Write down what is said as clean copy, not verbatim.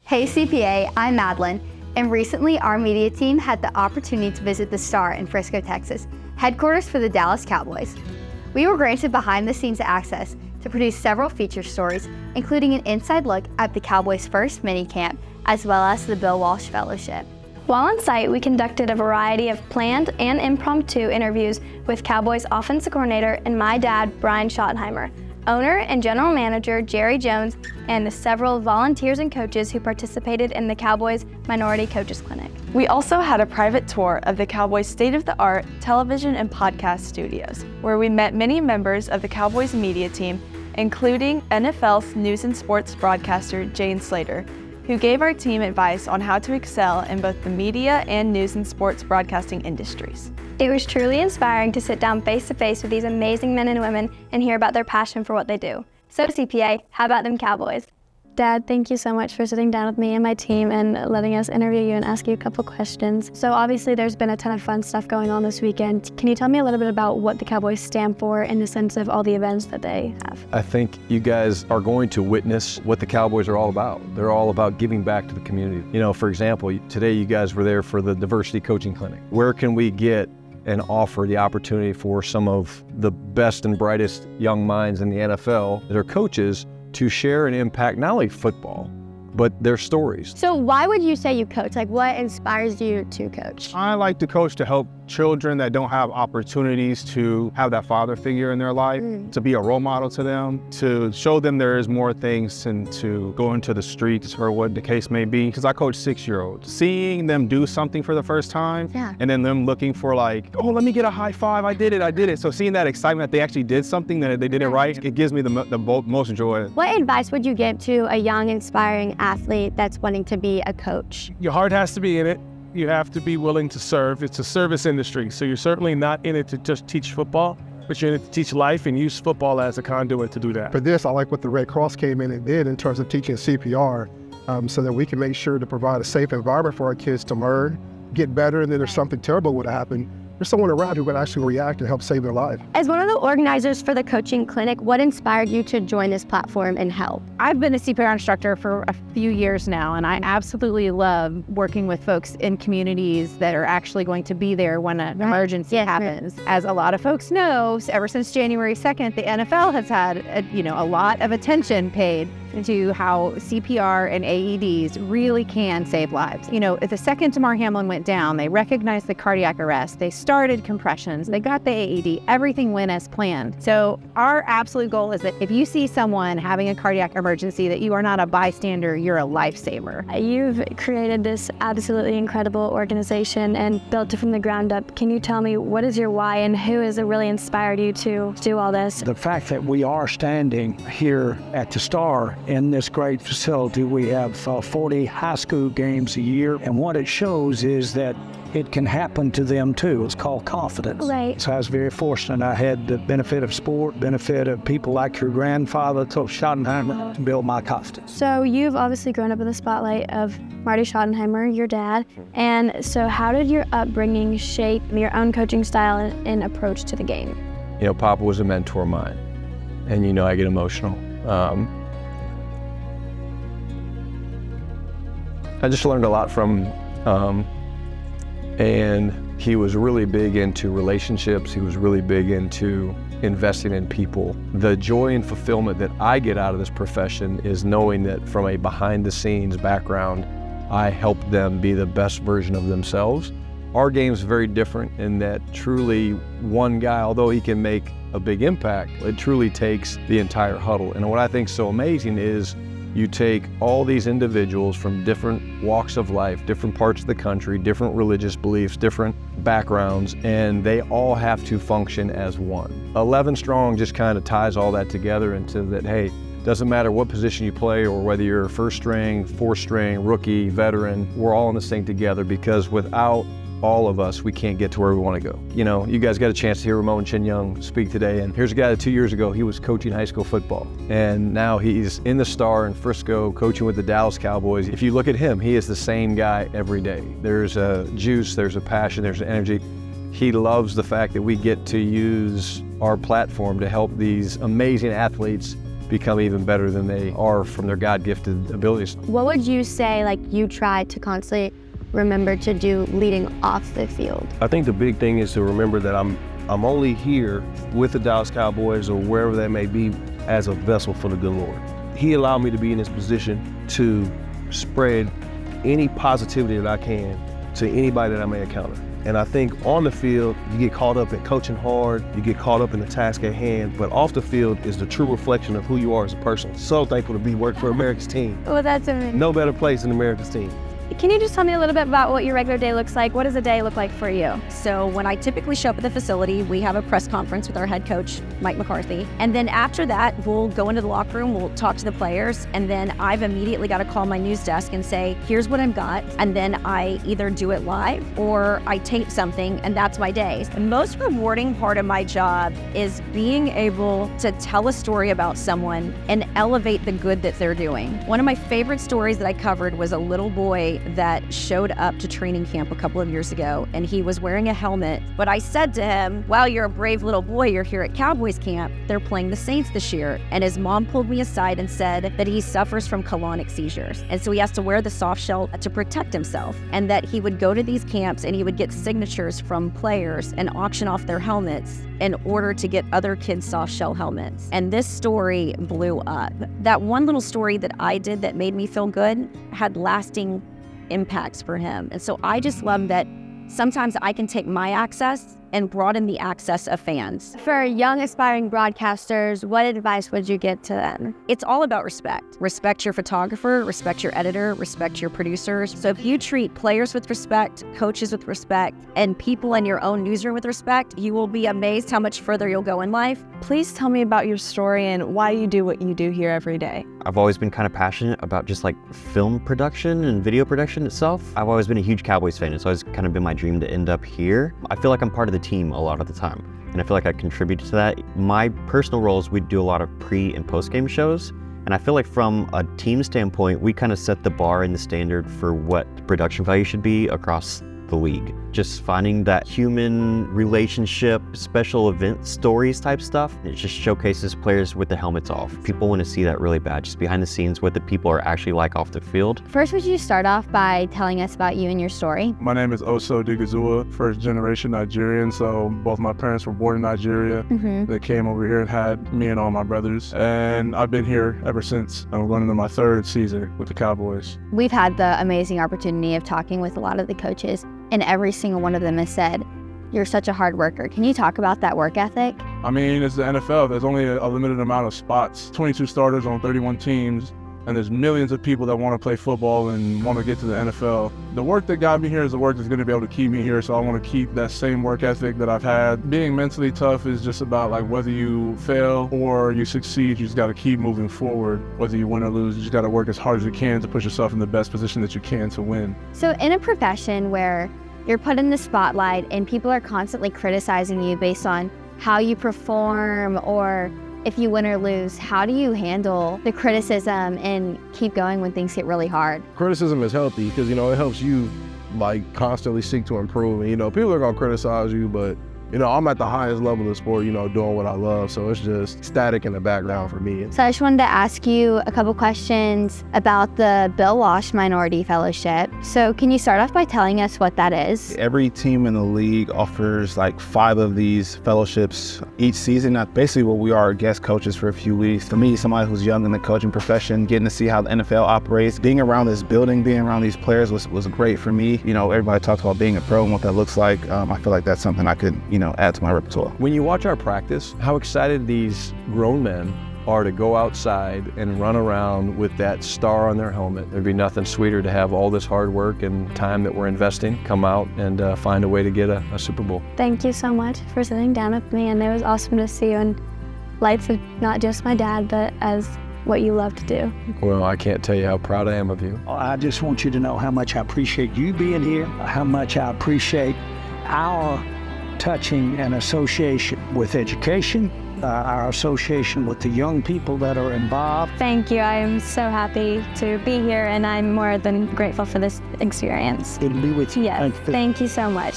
Hey CPA, I'm Madeline, and recently our media team had the opportunity to visit the Star in Frisco, Texas, headquarters for the Dallas Cowboys. We were granted behind-the-scenes access to produce several feature stories, including an inside look at the Cowboys' first minicamp, as well as the Bill Walsh Fellowship. While on site, we conducted a variety of planned and impromptu interviews with Cowboys Offensive Coordinator and my dad, Brian Schottenheimer, owner and general manager Jerry Jones, and several volunteers and coaches who participated in the Cowboys Minority Coaches Clinic. We also had a private tour of the Cowboys' state-of-the-art television and podcast studios, where we met many members of the Cowboys media team, including NFL's news and sports broadcaster Jane Slater, who gave our team advice on how to excel in both the media and news and sports broadcasting industries. It was truly inspiring to sit down face-to-face with these amazing men and women and hear about their passion for what they do. So CPA, how about them Cowboys? Dad, thank you so much for sitting down with me and my team and letting us interview you and ask you a couple questions. So obviously there's been a ton of fun stuff going on this weekend. Can you tell me a little bit about what the Cowboys stand for in the sense of all the events that they have? I think you guys are going to witness what the Cowboys are all about. They're all about giving back to the community. You know, for example, today you guys were there for the Diversity Coaching Clinic. Where can we get and offer the opportunity for some of the best and brightest young minds in the NFL that are coaches to share and impact not only football, but their stories. So why would you say you coach? Like, what inspires you to coach? I like to coach to help children that don't have opportunities to have that father figure in their life, to be a role model to them, to show them there is more things and to go into the streets or what the case may be. Because I coach 6-year-olds. Seeing them do something for the first time, and then them looking for like, oh, let me get a high five, I did it. So seeing that excitement that they actually did something, that they did it right, it gives me the most joy. What advice would you give to a young, inspiring athlete that's wanting to be a coach? Your heart has to be in it. You have to be willing to serve. It's a service industry, so you're certainly not in it to just teach football, but you're in it to teach life and use football as a conduit to do that. For this, I like what the Red Cross came in and did in terms of teaching CPR, so that we can make sure to provide a safe environment for our kids to learn, get better, and then if something terrible would happen, there's someone around who would actually react and help save their life. As one of the organizers for the coaching clinic, what inspired you to join this platform and help? I've been a CPR instructor for a few years now, and I absolutely love working with folks in communities that are actually going to be there when an emergency happens. As a lot of folks know, ever since January 2nd, the NFL has had a lot of attention paid to how CPR and AEDs really can save lives. The second Damar Hamlin went down, they recognized the cardiac arrest, they started compressions, they got the AED, everything went as planned. So our absolute goal is that if you see someone having a cardiac emergency, that you are not a bystander, you're a lifesaver. You've created this absolutely incredible organization and built it from the ground up. Can you tell me what is your why and who has really inspired you to do all this? The fact that we are standing here at the Star in this great facility, we have 40 high school games a year, and what it shows is that it can happen to them too. It's called confidence. Right. So I was very fortunate. I had the benefit of sport, benefit of people like your grandfather, Coach Schottenheimer, to build my confidence. So you've obviously grown up in the spotlight of Marty Schottenheimer, your dad. And so how did your upbringing shape your own coaching style and approach to the game? Papa was a mentor of mine, and I get emotional. I just learned a lot from him, and he was really big into relationships. He was really big into investing in people. The joy and fulfillment that I get out of this profession is knowing that from a behind-the-scenes background, I help them be the best version of themselves. Our game's very different in that truly one guy, although he can make a big impact, it truly takes the entire huddle. And what I think is so amazing is you take all these individuals from different walks of life, different parts of the country, different religious beliefs, different backgrounds, and they all have to function as one. 11 strong just kind of ties all that together into that, hey, doesn't matter what position you play or whether you're first string, fourth string, rookie, veteran, we're all in this thing together, because without all of us, we can't get to where we want to go. You guys got a chance to hear Ramon Chin-Young speak today, and here's a guy that 2 years ago, he was coaching high school football, and now he's in the Star in Frisco coaching with the Dallas Cowboys. If you look at him, he is the same guy every day. There's a juice, there's a passion, there's an energy. He loves the fact that we get to use our platform to help these amazing athletes become even better than they are from their God-gifted abilities. What would you say you try to constantly remember to do leading off the field? I think the big thing is to remember that I'm only here with the Dallas Cowboys or wherever they may be as a vessel for the good Lord. He allowed me to be in this position to spread any positivity that I can to anybody that I may encounter. And I think on the field, you get caught up in coaching hard, you get caught up in the task at hand, but off the field is the true reflection of who you are as a person. So thankful to be working for America's team. Oh, that's amazing. No better place than America's team. Can you just tell me a little bit about what your regular day looks like? What does a day look like for you? So when I typically show up at the facility, we have a press conference with our head coach, Mike McCarthy. And then after that, we'll go into the locker room, we'll talk to the players, and then I've immediately got to call my news desk and say, here's what I've got. And then I either do it live or I tape something, and that's my day. The most rewarding part of my job is being able to tell a story about someone and elevate the good that they're doing. One of my favorite stories that I covered was a little boy that showed up to training camp a couple of years ago, and he was wearing a helmet. But I said to him, wow, you're a brave little boy. You're here at Cowboys camp. They're playing the Saints this year. And his mom pulled me aside and said that he suffers from colonic seizures. And so he has to wear the soft shell to protect himself, and that he would go to these camps and he would get signatures from players and auction off their helmets in order to get other kids soft shell helmets. And this story blew up. That one little story that I did that made me feel good had lasting impacts for him. And so I just love that sometimes I can take my access and broaden the access of fans. For young aspiring broadcasters, what advice would you give to them? It's all about respect. Respect your photographer, respect your editor, respect your producers. So if you treat players with respect, coaches with respect, and people in your own newsroom with respect, you will be amazed how much further you'll go in life. Please tell me about your story and why you do what you do here every day. I've always been kind of passionate about just film production and video production itself. I've always been a huge Cowboys fan. It's always kind of been my dream to end up here. I feel like I'm part of the team a lot of the time, and I feel like I contribute to that. My personal roles, we do a lot of pre and post game shows, and I feel like from a team standpoint, we kind of set the bar and the standard for what production value should be across the league. Just finding that human relationship, special event stories type stuff. It just showcases players with the helmets off. People want to see that really bad, just behind the scenes, what the people are actually like off the field. First, would you start off by telling us about you and your story? My name is Oso Digazua, first generation Nigerian. So both my parents were born in Nigeria. They came over here and had me and all my brothers. And I've been here ever since. I'm going into my third season with the Cowboys. We've had the amazing opportunity of talking with a lot of the coaches, and every single one of them has said, you're such a hard worker. Can you talk about that work ethic? I mean, it's the NFL. There's only a limited amount of spots, 22 starters on 31 teams, and there's millions of people that want to play football and want to get to the NFL. The work that got me here is the work that's going to be able to keep me here, so I want to keep that same work ethic that I've had. Being mentally tough is just about whether you fail or you succeed, you just got to keep moving forward. Whether you win or lose, you just got to work as hard as you can to put yourself in the best position that you can to win. So in a profession where you're put in the spotlight and people are constantly criticizing you based on how you perform or if you win or lose, how do you handle the criticism and keep going when things get really hard? Criticism is healthy because, it helps you constantly seek to improve. And, people are going to criticize you, but I'm at the highest level of the sport, doing what I love. So it's just static in the background for me. So I just wanted to ask you a couple questions about the Bill Walsh Minority Fellowship. So can you start off by telling us what that is? Every team in the league offers 5 of these fellowships each season. Basically what we are guest coaches for a few weeks. For me, somebody who's young in the coaching profession, getting to see how the NFL operates, being around this building, being around these players was great for me. Everybody talks about being a pro and what that looks like. I feel like that's something I could, add to my repertoire. When you watch our practice, how excited these grown men are to go outside and run around with that star on their helmet. There'd be nothing sweeter to have all this hard work and time that we're investing come out and find a way to get a Super Bowl. Thank you so much for sitting down with me, and it was awesome to see you in lights of not just my dad, but as what you love to do. Well, I can't tell you how proud I am of you. I just want you to know how much I appreciate you being here, how much I appreciate our touching an association with education, our association with the young people that are involved. Thank you. I am so happy to be here, and I'm more than grateful for this experience. Good to be with you. Yes, thank you so much.